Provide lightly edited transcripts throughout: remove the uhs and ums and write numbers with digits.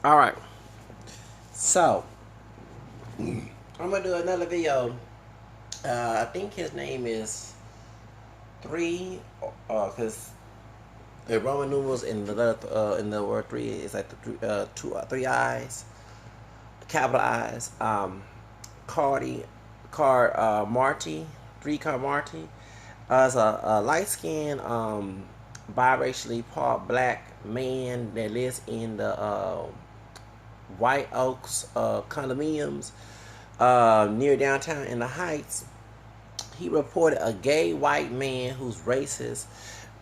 All right. So I'm gonna do another video. I think his name is three, because the Roman numerals in the letter, in the word three is like the three eyes, capital I's. Card Marti, III Card Monti. Is a light skinned, biracially part black man that lives in the White Oaks condominiums near downtown in the Heights. He reported a gay white man who's racist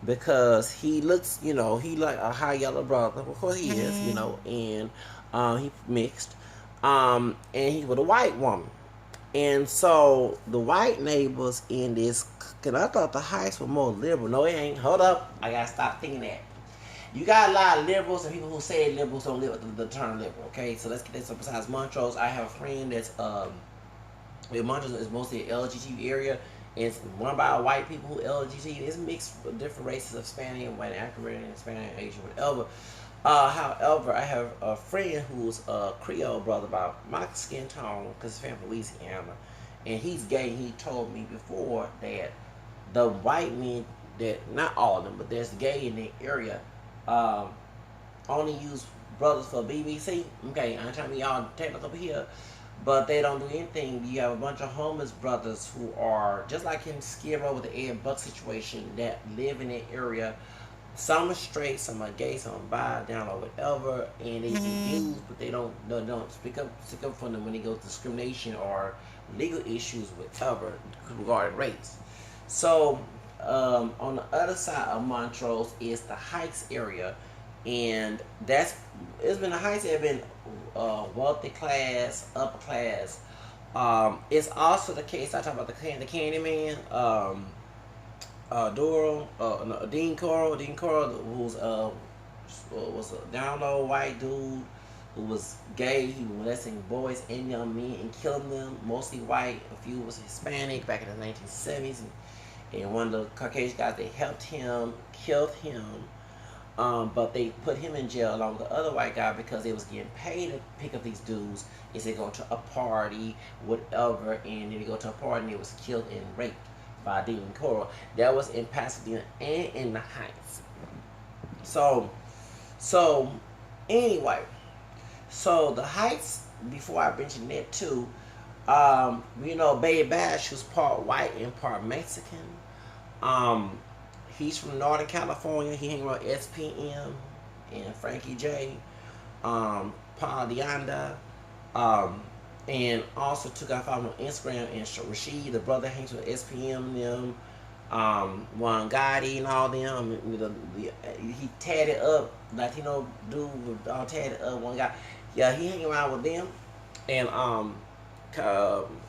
because he looks, he like a high yellow brother. Of course he is, and he mixed, and he with a white woman. And so the white neighbors in this, cause I thought the Heights were more liberal. No, it ain't. Hold up, I gotta stop thinking that. You got a lot of liberals and people who say liberals don't live with the term liberal. Okay, so let's get this. So besides Montrose, I have a friend that's Montrose is mostly an LGBT area. It's run by white people who LGBT. It's mixed with different races of Hispanic and white, African, Hispanic, Asian, whatever. However, I have a friend who's a Creole brother by my skin tone, because his family from Louisiana, and he's gay. He told me before that the white men, that not all of them, but there's gay in the area, only use brothers for BBC. Okay, I'm trying to be all technical over here, but they don't do anything. You have a bunch of homeless brothers who are just like in Skid Row with the Ed Buck situation that live in that area. Some are straight, some are gay, some are bi, down or whatever, and they get used, but they don't speak up for them when they go to discrimination or legal issues, whatever, regarding race. So on the other side of Montrose is the Heights area, and it's been the Heights have been wealthy class, upper class. It's also the case I talk about the Candyman. Doro, no, Dean Coral, who's was a down low white dude who was gay. He was molesting boys and young men and killing them, mostly white. A few was Hispanic back in the 1970s, and one of the Caucasian guys that helped him killed him. But they put him in jail along with the other white guy because they was getting paid to pick up these dudes. Is they go to a party, whatever, and then they go to a party and they was killed and raped by Dean Coral. That was in Pasadena and in the Heights. So anyway, so the Heights, before I mentioned that too, Baby Bash, who's part white and part Mexican. He's from Northern California. He hang around SPM and Frankie J, Paul Deonda, and also took off on Instagram, and Rashid, the brother, hangs with SPM and them, Juan Gotti and all them. He tatted up, Latino dude with all tatted up. One guy, yeah, he hang around with them, and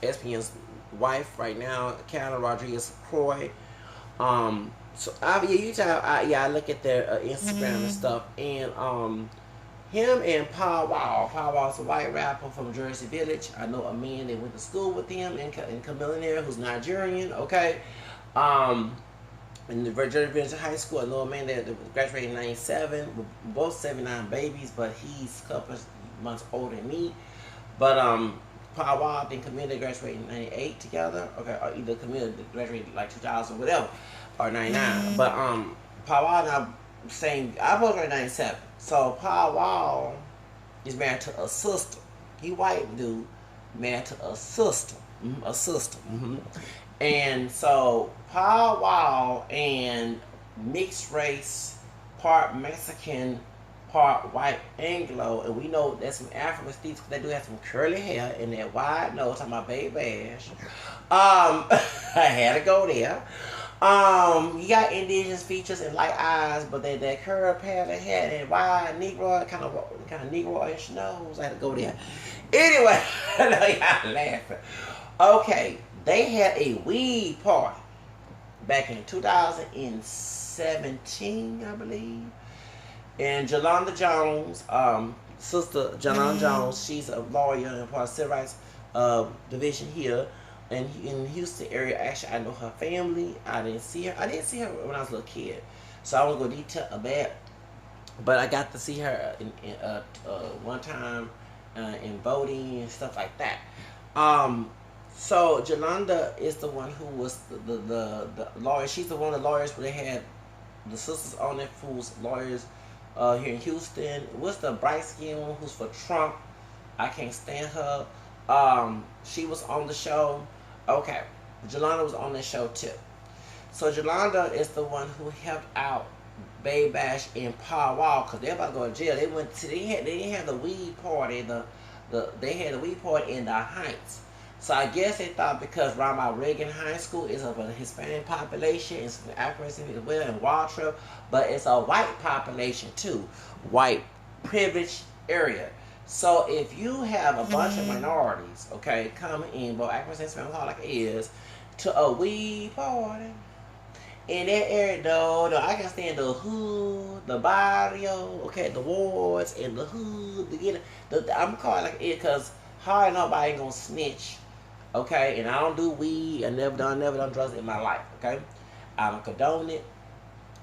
SPM's wife right now, Carla Rodriguez Croy. I look at their Instagram and stuff, and him and Paul Wall. Paul Wall's a white rapper from Jersey Village. I know a man that went to school with him in Camillionaire who's Nigerian. Okay, in the Jersey Village High School, I know a man that graduated in '97. We're both 79 babies, but he's a couple months older than me. But Paul Wall and Camilla graduated in '98 together. Okay, or either Camilla graduated like 2000, whatever, or '99. But Paul Wall and I I was in '97. So Paul Wall is married to a sister. He white dude, married to a sister. And so Paul Wall and mixed race, part Mexican, part white Anglo, and we know there's some African species because they do have some curly hair and that wide nose. Talking about Baby Bash. I had to go there. You got indigenous features and light eyes, but that curved pattern of hair and wide Negro, kind of Negro-ish nose. I had to go there. Anyway, I know y'all laughing. Okay, they had a weed party back in 2017, I believe. And Jolanda Jones, sister Jolanda Jones, she's a lawyer and part of civil rights division here. And in Houston area, actually, I know her family. I didn't see her when I was a little kid, so I won't go detail of that. but I got to see her one time in voting and stuff like that. Um, so Jolanda is the one who was the lawyer. She's the one of the lawyers where they had the sisters on it, who's lawyers here in Houston. What's the bright skin one who's for Trump? I can't stand her. She was on the show. Okay, Jolanda was on the show too. So Jolanda is the one who helped out Bay Bash in Powwow because they're about to go to jail. They went to they didn't have the weed party. They had the weed party in the Heights. So I guess they thought because around my Reagan High School is of a Hispanic population, it's an African as well in Wild Trip, but it's a white population too, white privileged area. So if you have a bunch of minorities, okay, coming in, but African Hispanic like it is, to a weed party in that area, though, I can stand the hood, the barrio, okay, the wards, and the hood. To get I'm calling like it because hard nobody ain't gonna snitch, okay. And I don't do weed. I never done drugs in my life, okay. I don't condone it,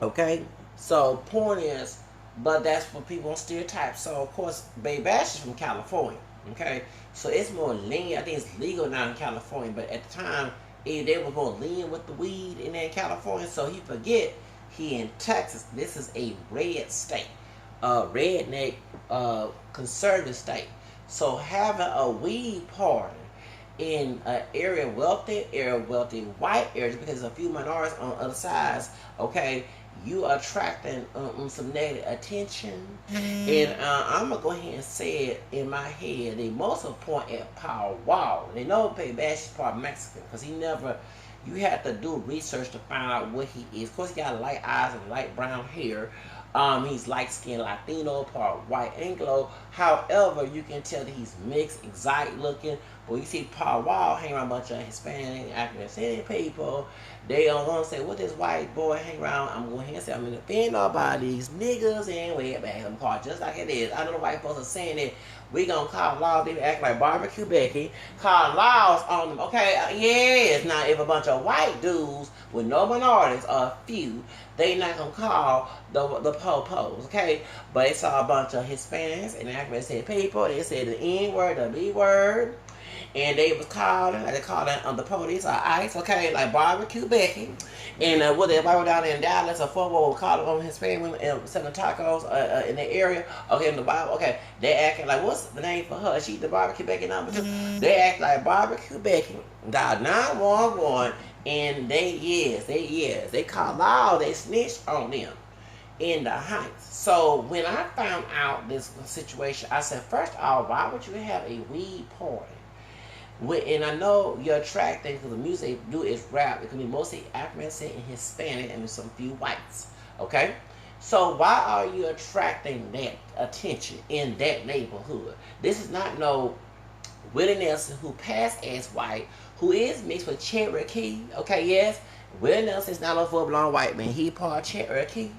okay. So point is, but that's for people on stereotypes. So of course, Baby Bash is from California, okay. So it's more lenient. I think it's legal now in California, but at the time they were more lenient with the weed in there in California. So he forget he in Texas. This is a red state, redneck, conservative state. So having a weed party in an area wealthy white areas because there's a few minorities on other sides, okay, you attracting some negative attention. And I'm gonna go ahead and say it in my head. They most of point at Powwow. They know Baby Bash is part Mexican because he never. You have to do research to find out what he is. Of course, he got light eyes and light brown hair. He's light skinned Latino, part white Anglo. However, you can tell that he's mixed, exotic looking. But you see Powwow hang around a bunch of Hispanic, African people. They are gonna say, what this white boy hang around? I'm going ahead and say, I'm gonna offend nobody. These niggas and way back. I'm called just like it is. I know the white folks are saying that we gonna call laws, they act like barbecue Becky, call laws on them. Okay, yes. Now, if a bunch of white dudes with no minorities or few, they not gonna call the po-pos, okay? But it's a bunch of Hispanics and African people. They said the N word, the B word. And they was calling, like they called the police or ICE, okay, like barbecue Becky. And what everybody down there in Dallas or Fort Worth calling on Hispanic women and selling tacos in the area, okay, in the Bible, okay, they acting like, what's the name for her? She the barbecue Becky number 2. They act like barbecue Becky. Dial 911, and they call law, they snitched on them in the Heights. So when I found out this situation, I said, first of all, why would you have a weed party? And I know you're attracting because the music they do is rap. It can be mostly African and Hispanic and some few whites. Okay? So why are you attracting that attention in that neighborhood? This is not no Willie Nelson who passed as white, who is mixed with Cherokee. Okay, yes? Willie Nelson is not a full-blown white man. He part Cherokee.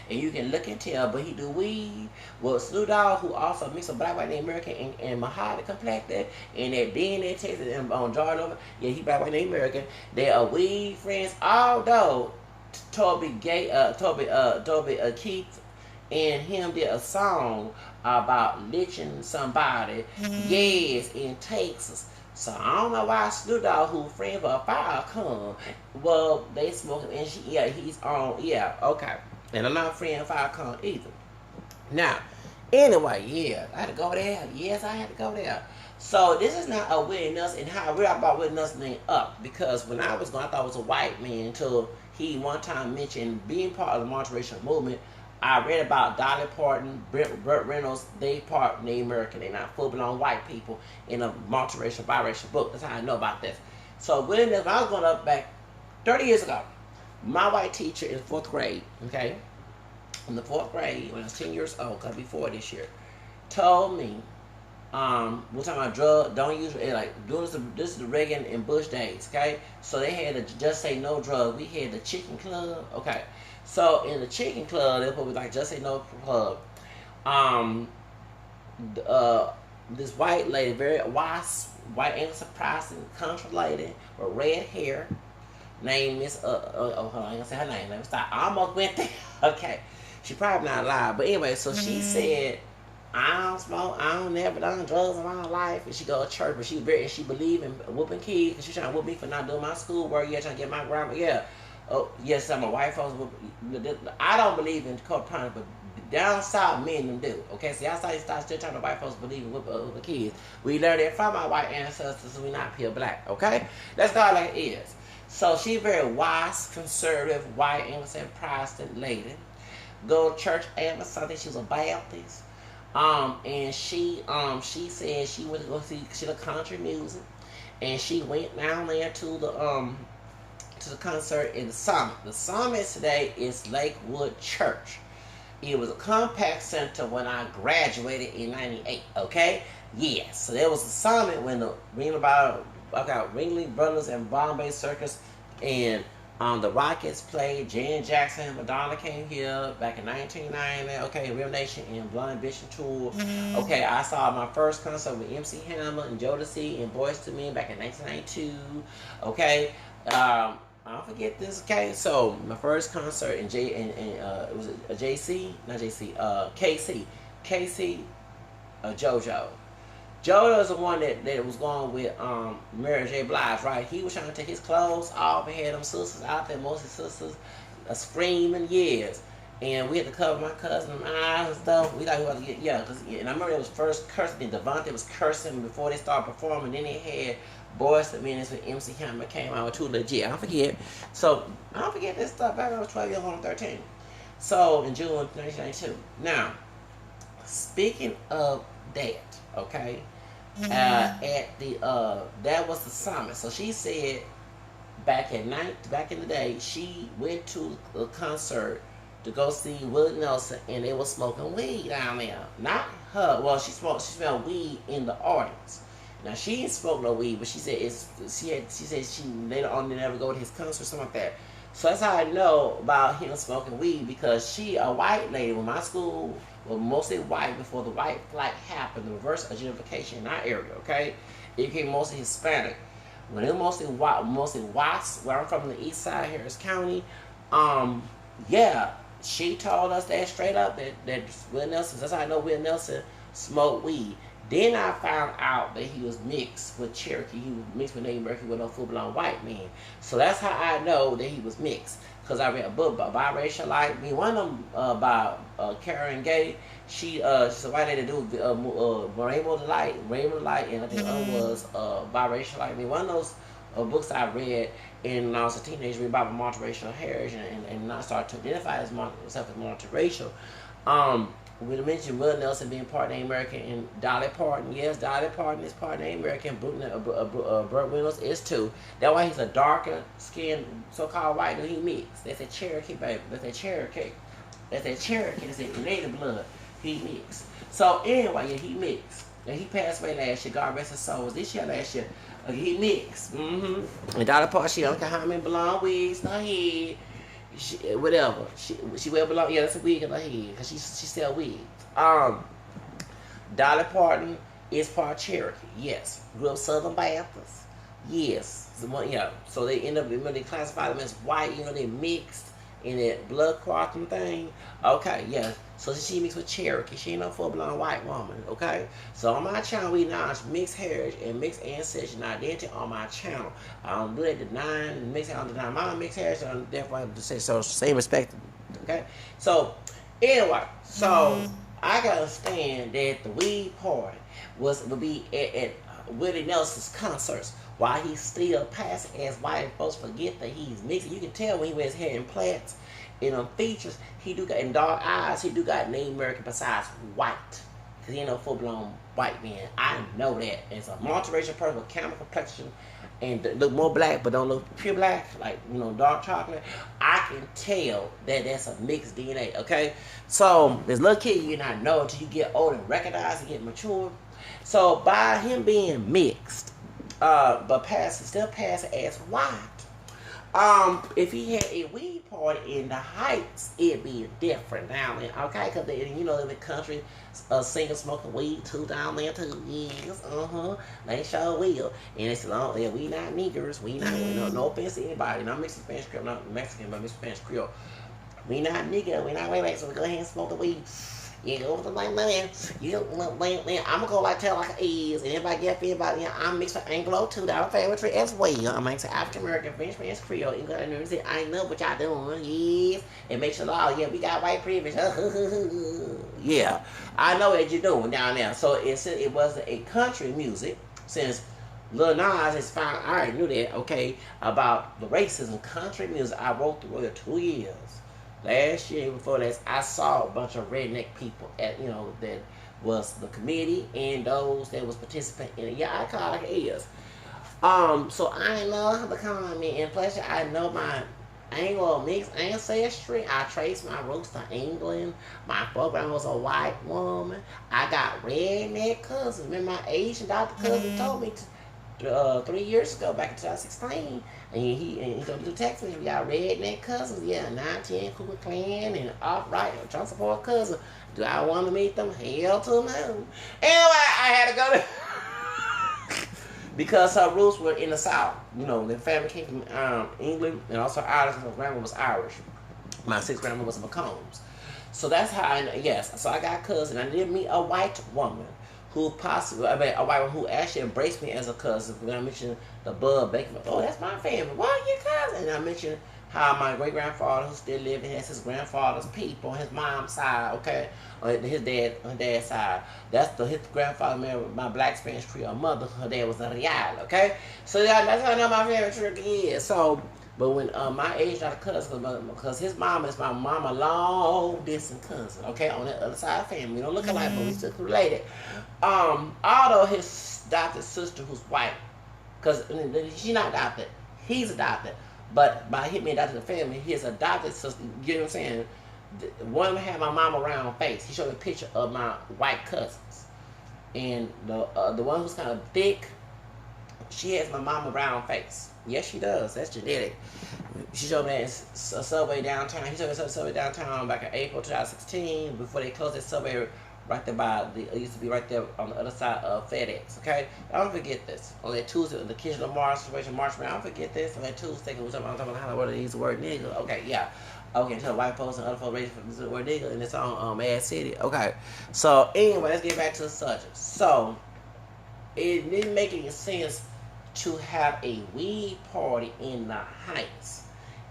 And you can look and tell, but he do weed. Well, Snoop Dogg, who also mixed with black, white, Native American, and Mahogany complected, and that DNA tested and on Jordan over, yeah, he black, white, Native American. They are weed friends, although Toby Keith and him did a song about lynching somebody, yes, in Texas. So I don't know why Snoop Dogg, who friend for a fire come, well, they smoking, and he's on, okay. And I'm not friend of Falcon either. Now, anyway, yeah, I had to go there. Yes, I had to go there. So this is not a Willie Nelson, and how I read about Willie Nelson name up, because when I was going, I thought it was a white man until he one time mentioned being part of the multiracial movement. I read about Dolly Parton, Burt Reynolds, they part Native American. They're not full-blown white people in a multiracial, biracial book. That's how I know about this. So Willie Nelson, I was going up back 30 years ago. My white teacher in 4th grade, okay, in the 4th grade, when I was 10 years old, because before this year, told me, we're talking about drugs, don't use, like, this is the Reagan and Bush days, okay? So they had to just say no drugs. We had the chicken club, okay? So in the chicken club, they put like just say no club. This white lady, very white and surprising country lady with red hair, name is hold on, I ain't gonna say her name. Let me stop. I almost went there. Okay. She probably not alive. But anyway, so she said, I don't smoke. I don't never done drugs in my life. And she go to church, but she believe in whooping kids because she trying to whoop me for not doing my schoolwork. Yeah, trying to get my grandma. Yeah. Oh, yes, I'm a white folks. I don't believe in corporate punishment, but down south, men them do. Okay, see, outside you start still trying to white folks believe in whooping kids. We learned it from our white ancestors, so we not pure black. Okay, that's all that is. So she very wise, conservative, white, Anglican, Protestant lady. Go to church every Sunday. She was a Baptist. And she said she went to go see the country music, and she went down there to the concert in the Summit. The Summit today is Lakewood Church. It was a compact center when I graduated in '98. Okay, yes. So there was a Summit when the Ringling Brothers and Bombay Circus and the Rockets played. Janet Jackson, Madonna came here back in 1990. Okay, Real Nation and Blonde Ambition Tour. Okay, I saw my first concert with MC Hammer and Jodeci and Boyz II Men back in 1992. Okay, I don't forget this. Okay, so my first concert in it was a JC, not JC, KC, JoJo. JoJo is the one that was going with Mary J. Blige, right? He was trying to take his clothes off and had them sisters out there, most of his sisters screaming, yes. And we had to cover my cousin's eyes and stuff. We thought we were about to get, yeah. And I remember it was first cursing, then Devontae was cursing before they started performing. Then they had Boyz II Men with MC Hammer came out with Too Legit. I don't forget. So, I don't forget this stuff. Back when I was 12 years old, 13. So, in June 1992. Now, speaking of that, okay, that was the Summit. So she said back in the day, she went to a concert to go see Willie Nelson, and they were smoking weed down there. Not her. Well, she smelled weed in the audience. Now she didn't smoke no weed, but she said she later on didn't ever go to his concert or something like that. So that's how I know about him smoking weed, because she, a white lady, when my school was mostly white before the white flight happened, the reverse gentrification in our area, okay? It became mostly Hispanic. When it was mostly whites, where I'm from, the east side, Harris County, yeah, she told us that straight up, that Will Nelson, that's how I know Will Nelson smoked weed. Then I found out that he was mixed with Cherokee. He was mixed with Native American with a full-blown white man. So that's how I know that he was mixed. Because I read a book about biracial light. I mean, one of them about Karen Gay. She's a white lady do Rainbow Light, and I think the other was biracial light. I mean, one of those books I read when I was a teenager about multiracial heritage, and I started to identify myself as multiracial. We mentioned Will Nelson being part Native American and Dolly Parton. Yes, Dolly Parton is part Native American. Burt Reynolds is too. That's why he's a darker skinned so-called white dude. He mixed. That's a Cherokee, baby. That's a Cherokee. That's a native blood. He mixed. So anyway, yeah, he mixed. And he passed away last year. God rest his soul. This year, last year, he mixed. And Dolly Parton, she don't care how many blonde wigs in her head. Whatever. She wear belong. Yeah, that's a wig in her head because she sell wigs. Dolly Parton is part Cherokee. Yes. Grew up Southern Baptist. Yes. So they end up, they classify them as white. They mixed in that blood clotting thing. Okay. Yeah. So she mixed with Cherokee. She ain't no full-blown white woman. Okay. So on my channel, we acknowledge mixed heritage and mixed ancestry and identity on my channel. I don't do that denying mixed. I don't deny my mixed heritage. I definitely have to say so. Same respect. Okay. So anyway, I gotta understand that the weed party would be at Willie Nelson's concerts, while he still passing as white folks forget that he's mixed. You can tell when he wears hair in plaits. And features, he do got in dark eyes. He do got Native American besides white, cause he ain't no full blown white man. I know that. It's a multiracial person with caramel complexion and look more black, but don't look pure black, like dark chocolate. I can tell that that's a mixed DNA. Okay, so this little kid you not know until you get old and recognize and get mature. So by him being mixed, but still passing as white. If he had a weed party in the Heights, it'd be different down there, okay? Because in the country, singers smoking weed too down there too. Yes, they sure will. And it's long. Yeah, we not niggers. We not no offense to anybody. Not mixing Spanish Creole, not Mexican, but mixing Spanish Creole. We not nigga. We not way. So we go ahead and smoke the weed. You go to my man. I'm gonna go like tell like it is. And everybody get feel about I'm mixed with Anglo too. That's my favorite tree as well. I'm mixed with African American, French, Spanish, Creole. You got to say I know what y'all doing. Yes. It makes you law. Yeah, we got white privilege. Yeah. I know what you're doing down there. So it was a country music since Lil Nas has found, I already knew that, okay, about the racism, country music. I wrote the word 2 years. Last year, before that, I saw a bunch of redneck people at, that was the committee and those that was participating in it. Yeah, I call it like it is. So I love the comment and pleasure. I know my Anglo-mixed ancestry. I trace my roots to England. My foreground was a white woman. I got redneck cousins. Remember my Asian doctor cousin told me 3 years ago, back in 2016, and he told me to text me. We got redneck cousins, yeah, 910 Ku Klux Klan and upright Trump support cousin. Do I want to meet them? Hell to no. Anyway, I had to go to because her roots were in the South. Their family came from England and also Ireland. Her grandma was Irish. My sixth grandma was a McCombs. So that's how I know. Yes, so I got a cousin. I did meet a white woman who possibly, a white woman who actually embraced me as a cousin. When I mentioned the Bud Baker, oh, that's my family. Why are your cousin? And I mentioned how my great grandfather, who still living, has his grandfather's people on his mom's side, okay, on his dad's side. That's his grandfather married my black Spanish Creole mother. Her dad was a Real, okay. So that's how I know my family trick is. So, but when my age not a cousin, because his mama is my mama long distance cousin, okay, on the other side of the family. We don't look alike, but we still related. Although his adopted sister, who's white, because she's not adopted, he's adopted. But by him being adopted to the family, his adopted sister, you know what I'm saying? One of them had my mama round face. He showed me a picture of my white cousins. And the one who's kind of thick, she has my mama round face. Yes, she does. That's genetic. She showed me that a subway downtown. He showed me a subway downtown back in April 2016 before they closed that subway right there it used to be right there on the other side of FedEx, okay? I don't forget this. On that Tuesday, the Kitchen Lamar situation, March, man, I don't forget this. On that Tuesday, we were talking about how the word they use the word nigga. Okay, yeah. Okay, until white folks and other folks raised for the word nigga, and it's on Mad City. Okay. So, anyway, let's get back to the subject. So, it didn't make any sense to have a weed party in the Heights.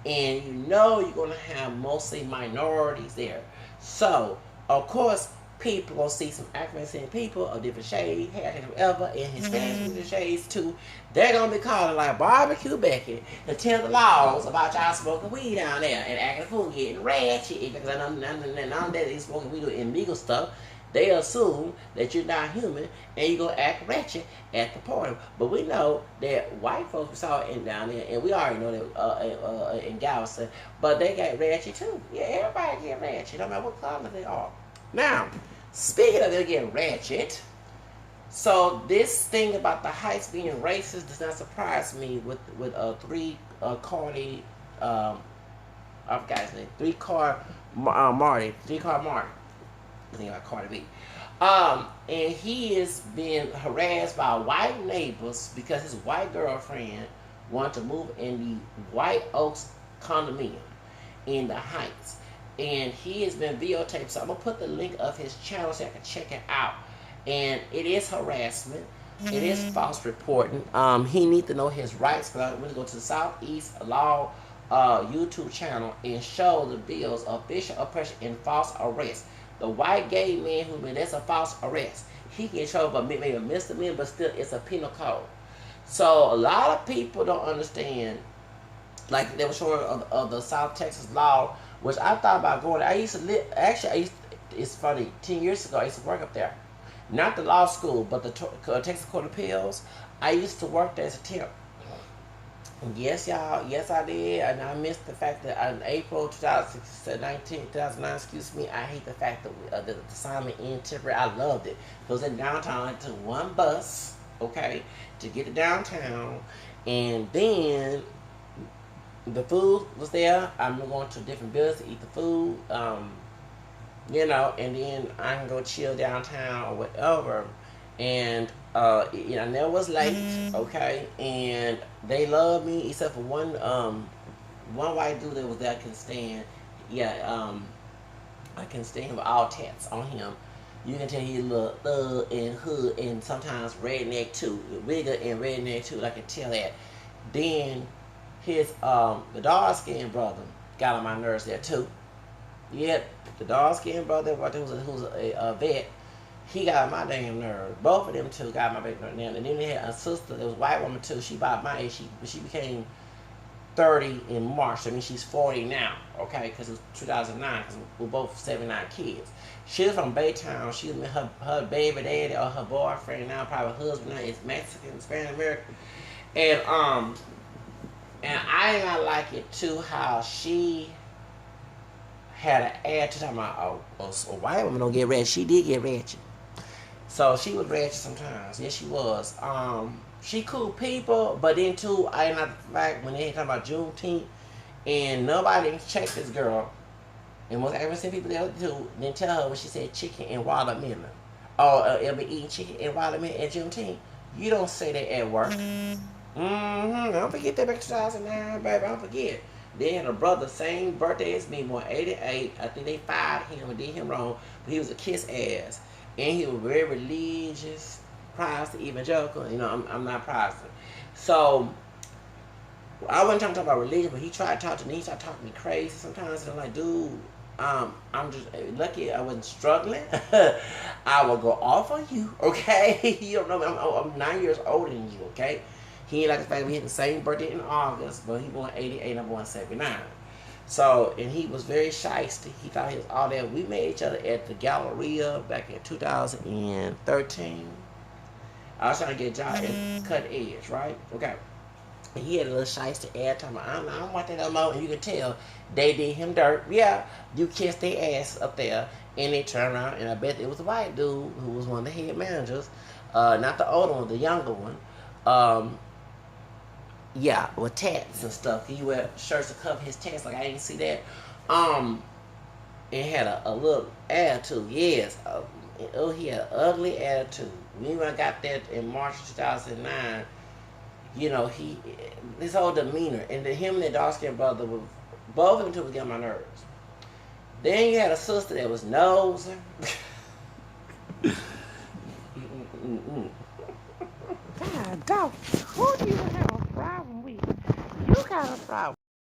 And you're going to have mostly minorities there. So, of course, people gonna see some African people of different shades, hair, whatever, and Hispanics with different shades too. They're gonna be calling like Barbecue Beckett to tell the laws about y'all smoking weed down there and acting a fool, getting ratchet. Because none of that is smoking weed or illegal stuff. They assume that you're not human and you're gonna act ratchet at the party. But we know that white folks, we saw it down there, and we already know that in Galveston, but they got ratchet too. Yeah, everybody get ratchet, no matter what color they are. Now, speaking of them getting ratchet, so this thing about the Heights being racist does not surprise me with III Card, I forgot his name, III Card Monti. I think about Cardi B. And he is being harassed by white neighbors because his white girlfriend wanted to move in the White Oaks condominium in the Heights. And he has been videotaped, so I'm going to put the link of his channel so I can check it out. And it is harassment. It is false reporting. He needs to know his rights, because I'm going to go to the Southeast Law YouTube channel and show the bills of official oppression and false arrest. The white gay man who made that's a false arrest. He can show up a maybe a misdemeanor, but still it's a penal code. So a lot of people don't understand. Like they were showing of the South Texas law, which I thought about going. I used to live. Actually, it's funny. 10 years ago, I used to work up there, not the law school, but the Texas Court of Appeals. I used to work there as a temp. Yes, y'all. Yes, I did. And I missed the fact that in April 2009, excuse me, I hate the fact that the assignment ended temporary. I loved it. It was in downtown. I took one bus, okay, to get to downtown. And then the food was there. I'm going to different buildings to eat the food, and then I can go chill downtown or whatever. And I never was late, okay, and they love me except for one white dude that was there I couldn't stand. Yeah, I can stand him with all tats on him. You can tell he a little thug and hood and sometimes redneck too. Bigger and redneck too. I can tell that. Then his the dark skinned brother got on my nerves there too. Yep, the dark skinned brother who's a vet, he got on my damn nerves. Both of them two got on my back nerves. And then they had a sister that was a white woman too. She about my age. She became 30 in March. I mean, she's 40 now, okay, because it was 2009, because we're both 79 kids. She's from Baytown. She's with her baby daddy or her boyfriend now, probably husband now, is Mexican, Spanish American. And I ain't gonna like it too how she had an attitude talking about, a white woman don't get ratchet. She did get ratchet. So she was ratchet sometimes. Yes, she was. She cool people, but then too, I ain't not the fact when they talking about Juneteenth and nobody checked this girl. And most ever seen people there too, then tell her when she said chicken and watermelon. Oh, it'll be eating chicken and watermelon at Juneteenth. You don't say that at work. Don't forget that back 2009, baby. Don't forget. They had a brother, same birthday as me, born 88. I think they fired him and did him wrong, but he was a kiss ass. And he was very religious, Protestant, evangelical. You know, I'm not Protestant. So, I wasn't trying to talk about religion, but he tried to talk to me. He started talking to me crazy sometimes. And I'm like, dude, I'm just lucky I wasn't struggling. I will go off on you, okay? You don't know me. I'm 9 years older than you, okay? He ain't like the fact that we had the same birthday in August, but he born 88 and I'm born 79. So, and he was very shysty. He thought he was all that. We met each other at the Galleria back in 2013. I was trying to get a job at Cut Edge, right? Okay. And he had a little shysty ass talking about, I don't want that no more. And you can tell they did him dirt. Yeah, you kissed their ass up there. And they turned around, and I bet it was a white dude who was one of the head managers. Not the older one, the younger one. Yeah, with tats and stuff. He wear shirts to cover his tats, like I didn't see that. And had a little attitude, yes. He had an ugly attitude. When I got that in March 2009, you know, his whole demeanor, and him and the dark skinned brother, both of them two was getting my nerves. Then you had a sister that was nosing. God, dog, who do you have a problem with? You got a problem